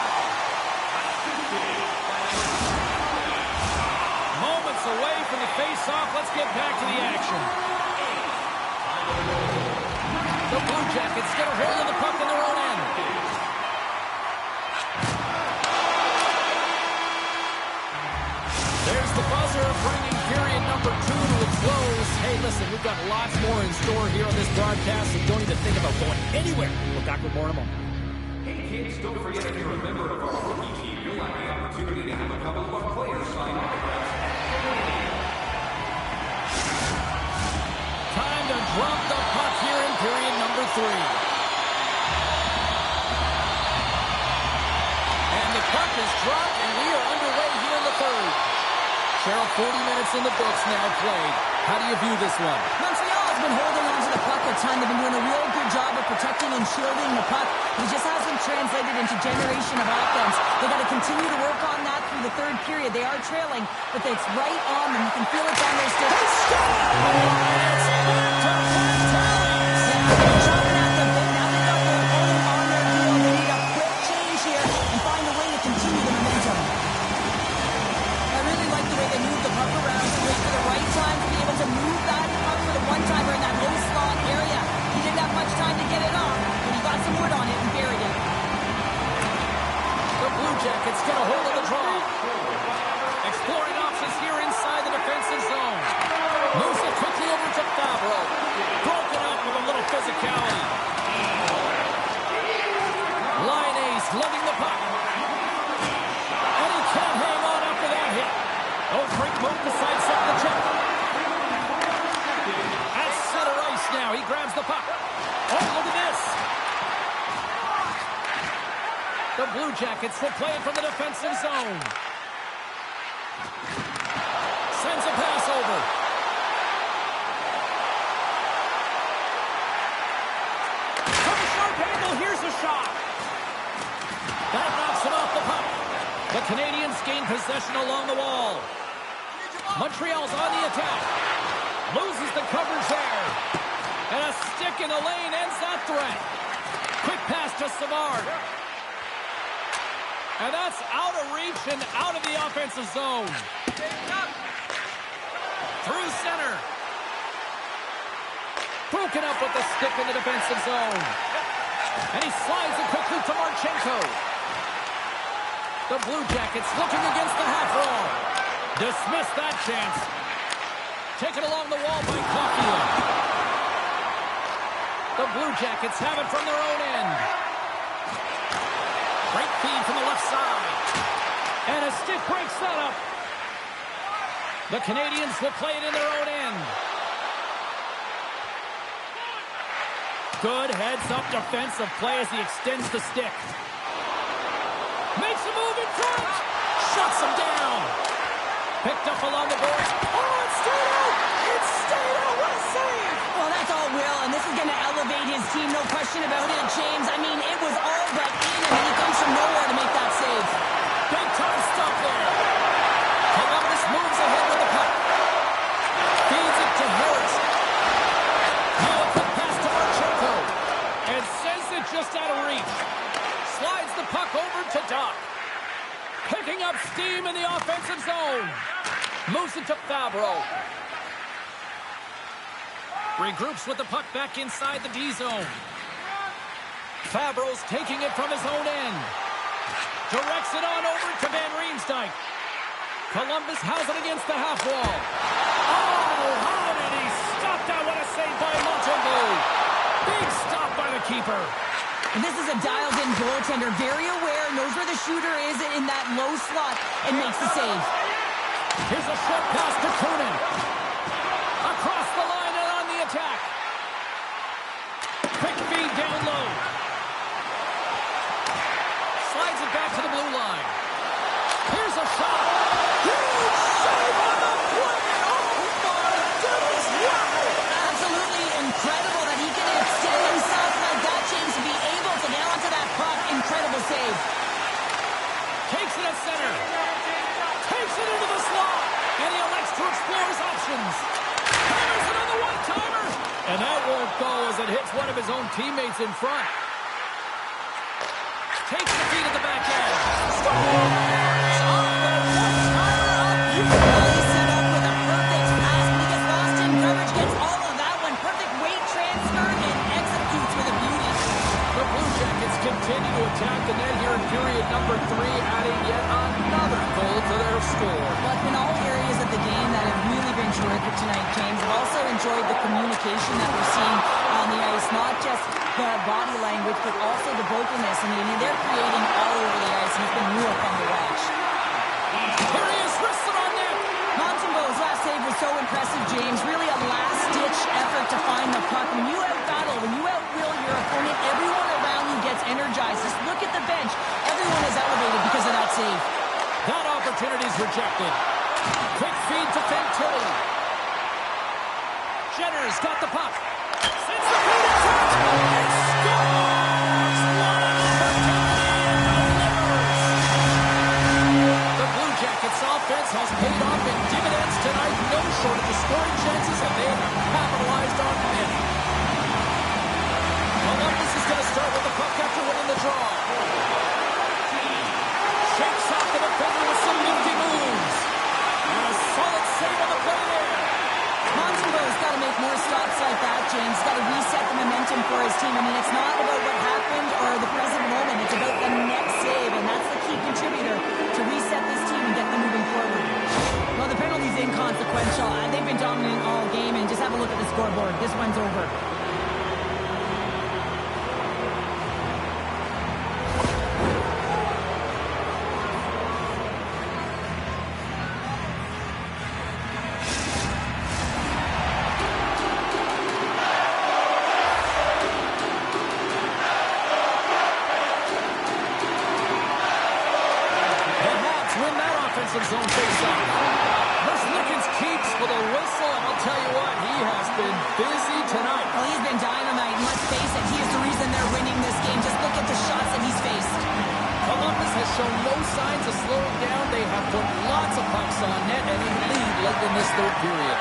Moments away from the face-off. Let's get back to the action. The Blue Jackets get a hold of the puck in their own end. There's the buzzer, bringing period number 2 to a close. Hey, listen, we've got lots more in store here on this broadcast, so don't even think about going anywhere. We'll back with more in a moment. Hey, kids, don't forget if you're a member of our rookie team, you'll have the opportunity to have a couple of our players sign autographs. Time to drop the puck here in period number 3. And the puck is dropped, and we Cheryl, 40 minutes in the books now played. How do you view this one? Montreal has been holding on to the puck a ton. They've been doing a real good job of protecting and shielding the puck. It just hasn't translated into generation of offense. They've got to continue to work on that through the third period. They are trailing, but it's right on them. You can feel it's on their sticks. It's back to back tallies. Yeah, they're chopping at the bit. Now they've got their opponent on their heel. They need a quick change here and find a way to continue the momentum. I really like the way they move the puck around to wait for the right time to be able to move that puck for the one-timer in that low slot area. He didn't have much time to get it off, but he got some wood on it and buried it. The Blue Jackets get a hold of the draw. Exploring options here inside the defensive zone. Moves it quickly over to Favreau. Broken up with a little physicality. Line ace lugging the puck. And he can't hang on after that hit. Oh, Frank Moak decides set the check. At center ice now. He grabs the puck. Oh, look at this. The Blue Jackets will play it from the defensive zone. Sends a pass over. From a sharp angle, here's a shot. That knocks it off the puck. The Canadians gain possession along the wall. Montreal's on the attack. Loses the coverage there. And a stick in the lane ends that threat. Quick pass to Savard. And that's out of reach and out of the offensive zone. Through center. Broken up with the stick in the defensive zone. And he slides it quickly to Marchenko. The Blue Jackets looking against the half wall. Dismiss that chance. Taken along the wall by Caulfield. The Blue Jackets have it from their own end. Great feed from the left side. And a stick breaks that up. The Canadians will play it in their own end. Good heads-up defensive play as he extends the stick. Makes a move in front. Shuts him down. Picked up along the boards. Oh, it's stayed out. It's stayed out. What a save. Well, that's all Will, and this is going to elevate his team, no question about it, James. I mean, it was all but in, and he comes from nowhere to make that save. Big time stop there. Columbus moves ahead with the puck. Feeds it to Harris. Now a quick pass to Marchenko. And sends it just out of reach. Slides the puck over to Doc. Picking up steam in the offensive zone. Moves it to Favreau. Regroups with the puck back inside the D zone. Favreau's taking it from his own end. Directs it on over to Van Riemsdyk. Columbus has it against the half wall. Oh, how did he stop that? What a save by Montembeault. Big stop by the keeper. And this is a dialed-in goaltender, very aware, knows where the shooter is in that low slot, and makes the save. Here's a short pass to Kunin. Across the line and on the attack. Quick feed down low. Slides it back to the blue line. Here's a shot. Huge save on the play. Oh, my goodness. Wow. Absolutely incredible that he can extend himself like that, James, to be able to get onto that puck. Incredible save. Takes it at center. Takes it into the slot. And he elects to explore his options. Hammers it on the one-timer. And that won't go as it hits one of his own teammates in front. Takes the feed at the back end. Scores! On the one-timer up. Well, he's set up with a perfect pass, but he gets lost in coverage, gets all of that one. Perfect weight transfer and executes with a beauty. The Blue Jackets continue to attack the net here in period number 3, adding yet another goal to their score. But in all areas of the game that have really been terrific tonight, James, I've also enjoyed the communication that we're seeing on the ice, not just the body language, but also the vocalness. I mean, they're creating all over the ice, and it's been real fun to watch. Here he is, wristed on net. Montembeault's last save was so impressive, James. Really a last-ditch effort to find the puck. When you out-battle, when you out-will your opponent, everyone around you gets energized. Just look at the bench. Everyone is elevated because of that save. That opportunity is rejected. Quick feed to Fantilli. Jenner's got the puck. Sends the feed in front. And scores! What an opportunity and delivers! The Blue Jackets offense has paid off in dividends tonight. No shortage of scoring chances, and they have capitalized on many. Columbus is going to start with the puck after winning the draw. Shakes off the defender with some nifty moves. And a solid save on the play there. Montembeau's got to make more stops like that, James. Got to reset the momentum for his team. I mean, it's not about what happened or the present moment. It's about the next save, and that's the key contributor to reset this team and get them moving forward. Well, the penalty's inconsequential. They've been dominant all game, and just have a look at the scoreboard. This one's over. Zone face-off. Versnickens keeps with a whistle, and I'll tell you what, he has been busy tonight. Well, he's been dynamite, and let's face it, he is the reason they're winning this game. Just look at the shots that he's faced. Columbus has shown no signs of slowing down. They have put lots of pucks on net and in lead late in this third period.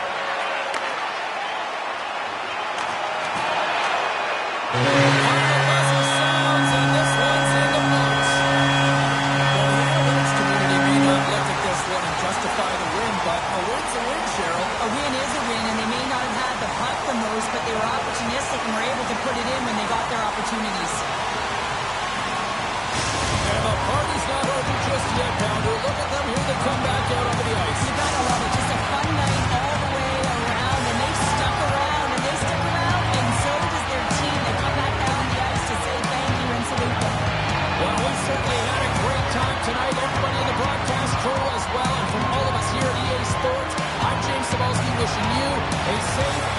But they were opportunistic and were able to put it in when they got their opportunities. And the party's not over just yet, Pounder. Look at them. Here they come back out onto the ice. You gotta love it. Just a fun night all the way around. And they stuck around, and they stick around, and so does their team. They come back down the ice to say thank you and salute them. Well, we certainly had a great time tonight. Everybody in the broadcast crew as well. And from all of us here at EA Sports, I'm James Cebulski wishing you a safe